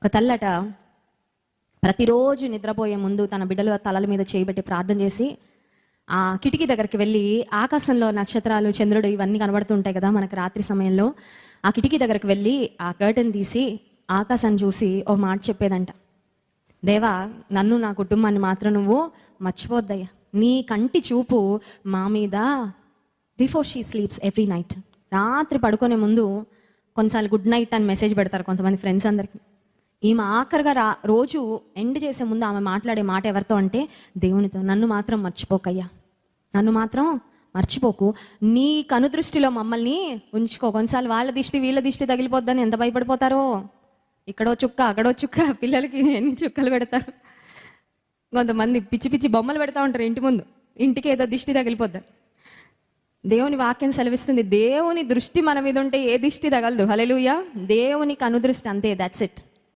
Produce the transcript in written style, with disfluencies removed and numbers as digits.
ఒక తల్లట ప్రతిరోజు నిద్రపోయే ముందు తన బిడ్డల తలల మీద చేయబెట్టి ప్రార్థన చేసి ఆ కిటికీ దగ్గరికి వెళ్ళి ఆకాశంలో నక్షత్రాలు, చంద్రుడు ఇవన్నీ కనబడుతుంటాయి కదా మనకు రాత్రి సమయంలో. ఆ కిటికీ దగ్గరికి వెళ్ళి ఆ కర్టెన్ తీసి ఆకాశాన్ని చూసి ఓ మాట చెప్పేదంట, దేవా నన్ను నా కుటుంబాన్ని మాత్రం నువ్వు మర్చిపోద్దయ్యా, నీ కంటి చూపు మా మీద. Before she sleeps every night, రాత్రి పడుకునే ముందు కొన్నిసార్లు గుడ్ నైట్ అని మెసేజ్ పెడతారు కొంతమంది ఫ్రెండ్స్ అందరికి. ఈమె ఆఖరిగా రోజు ఎండ్ చేసే ముందు ఆమె మాట్లాడే మాట ఎవరితో అంటే దేవునితో, నన్ను మాత్రం మర్చిపోకయ్యా, నన్ను మాత్రం మర్చిపోకు, నీ కనుదృష్టిలో మమ్మల్ని ఉంచుకో. కొన్నిసార్లు వాళ్ళ దిష్టి వీళ్ళ దిష్టి తగిలిపోద్దని ఎంత భయపడిపోతారో. ఇక్కడో చుక్క అక్కడో చుక్క, పిల్లలకి ఎన్ని చుక్కలు పెడతారు. కొంతమంది పిచ్చి పిచ్చి బొమ్మలు పెడతా ఉంటారు ఇంటి ముందు, ఇంటికి ఏదో దిష్టి తగిలిపోద్దారు. దేవుని వాక్యం సెలవిస్తుంది, దేవుని దృష్టి మన మీద ఉంటే ఏ దిష్టి తగలదు. హల్లెలూయా. దేవుని కనుదృష్టి అంతే, దట్స్ ఇట్.